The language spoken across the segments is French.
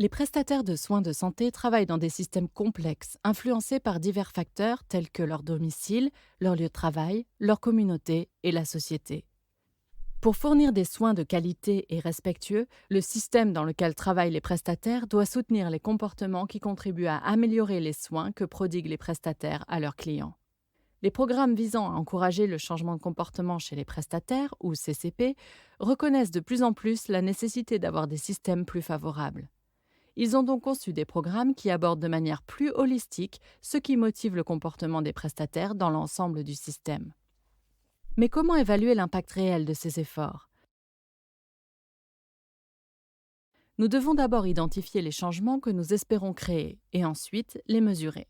Les prestataires de soins de santé travaillent dans des systèmes complexes, influencés par divers facteurs tels que leur domicile, leur lieu de travail, leur communauté et la société. Pour fournir des soins de qualité et respectueux, le système dans lequel travaillent les prestataires doit soutenir les comportements qui contribuent à améliorer les soins que prodiguent les prestataires à leurs clients. Les programmes visant à encourager le changement de comportement chez les prestataires, ou CCP, reconnaissent de plus en plus la nécessité d'avoir des systèmes plus favorables. Ils ont donc conçu des programmes qui abordent de manière plus holistique ce qui motive le comportement des prestataires dans l'ensemble du système. Mais comment évaluer l'impact réel de ces efforts? Nous devons d'abord identifier les changements que nous espérons créer et ensuite les mesurer.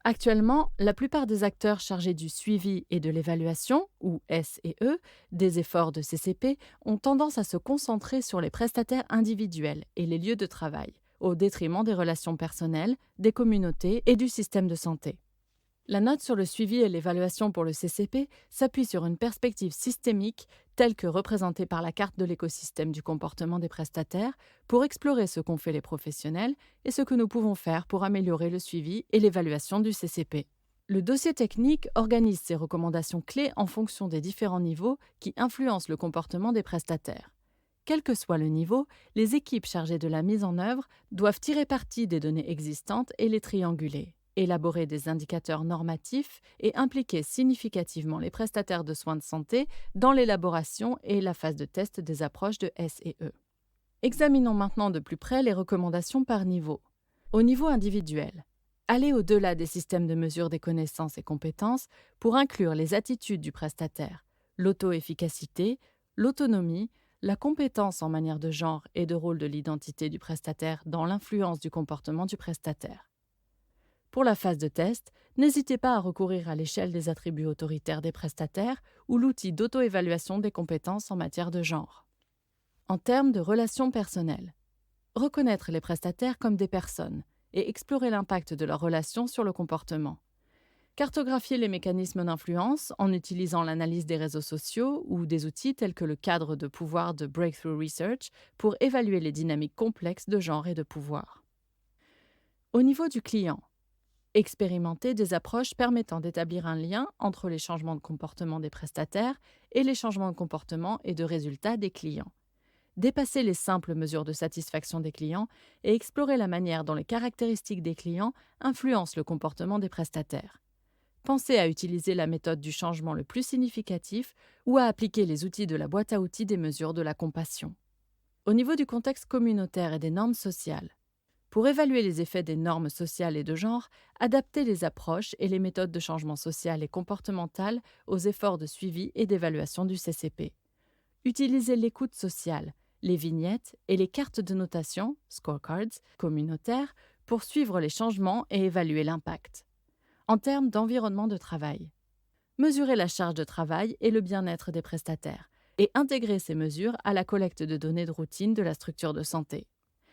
Actuellement, la plupart des acteurs chargés du suivi et de l'évaluation, ou S&E, des efforts de CCP ont tendance à se concentrer sur les prestataires individuels et les lieux de travail, au détriment des relations personnelles, des communautés et du système de santé. La note sur le suivi et l'évaluation pour le CCP s'appuie sur une perspective systémique telle que représentée par la carte de l'écosystème du comportement des prestataires pour explorer ce qu'ont fait les professionnels et ce que nous pouvons faire pour améliorer le suivi et l'évaluation du CCP. Le dossier technique organise ces recommandations clés en fonction des différents niveaux qui influencent le comportement des prestataires. Quel que soit le niveau, les équipes chargées de la mise en œuvre doivent tirer parti des données existantes et les trianguler, élaborer des indicateurs normatifs et impliquer significativement les prestataires de soins de santé dans l'élaboration et la phase de test des approches de S&E. Examinons maintenant de plus près les recommandations par niveau. Au niveau individuel, aller au-delà des systèmes de mesure des connaissances et compétences pour inclure les attitudes du prestataire, l'auto-efficacité, l'autonomie, la compétence en matière de genre et de rôle de l'identité du prestataire dans l'influence du comportement du prestataire. Pour la phase de test, n'hésitez pas à recourir à l'échelle des attributs autoritaires des prestataires ou l'outil d'auto-évaluation des compétences en matière de genre. En termes de relations personnelles, reconnaître les prestataires comme des personnes et explorer l'impact de leurs relations sur le comportement. Cartographier les mécanismes d'influence en utilisant l'analyse des réseaux sociaux ou des outils tels que le cadre de pouvoir de Breakthrough Research pour évaluer les dynamiques complexes de genre et de pouvoir. Au niveau du client, expérimenter des approches permettant d'établir un lien entre les changements de comportement des prestataires et les changements de comportement et de résultats des clients. Dépasser les simples mesures de satisfaction des clients et explorer la manière dont les caractéristiques des clients influencent le comportement des prestataires. Pensez à utiliser la méthode du changement le plus significatif ou à appliquer les outils de la boîte à outils des mesures de la compassion. Au niveau du contexte communautaire et des normes sociales, pour évaluer les effets des normes sociales et de genre, adaptez les approches et les méthodes de changement social et comportemental aux efforts de suivi et d'évaluation du CCP. Utilisez l'écoute sociale, les vignettes et les cartes de notation, scorecards, communautaires, pour suivre les changements et évaluer l'impact. En termes d'environnement de travail, mesurez la charge de travail et le bien-être des prestataires et intégrez ces mesures à la collecte de données de routine de la structure de santé.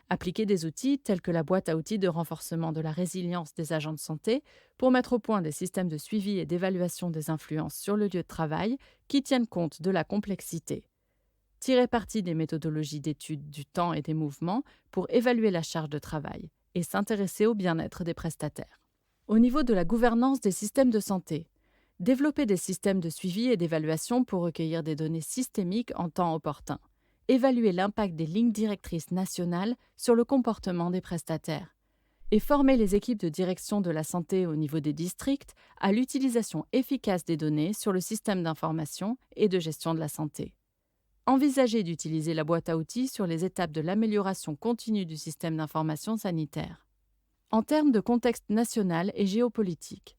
Appliquez des outils tels que la boîte à outils de renforcement de la résilience des agents de santé pour mettre au point des systèmes de suivi et d'évaluation des influences sur le lieu de travail qui tiennent compte de la complexité. Tirez parti des méthodologies d'étude du temps et des mouvements pour évaluer la charge de travail et s'intéresser au bien-être des prestataires. Au niveau de la gouvernance des systèmes de santé, développez des systèmes de suivi et d'évaluation pour recueillir des données systémiques en temps opportun. Évaluer l'impact des lignes directrices nationales sur le comportement des prestataires et former les équipes de direction de la santé au niveau des districts à l'utilisation efficace des données sur le système d'information et de gestion de la santé. Envisagez d'utiliser la boîte à outils sur les étapes de l'amélioration continue du système d'information sanitaire. En termes de contexte national et géopolitique,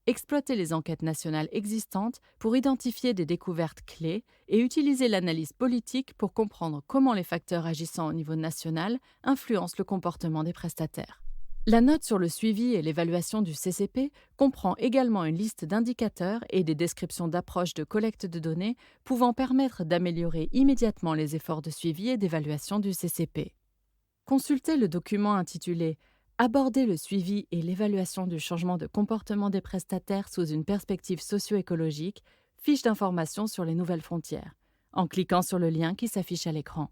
exploitez les enquêtes nationales existantes pour identifier des découvertes clés et utiliser l'analyse politique pour comprendre comment les facteurs agissant au niveau national influencent le comportement des prestataires. La note sur le suivi et l'évaluation du CCP comprend également une liste d'indicateurs et des descriptions d'approches de collecte de données pouvant permettre d'améliorer immédiatement les efforts de suivi et d'évaluation du CCP. Consultez le document intitulé Aborder le suivi et l'évaluation du changement de comportement des prestataires sous une perspective socio-écologique, fiche d'information sur les nouvelles frontières, en cliquant sur le lien qui s'affiche à l'écran.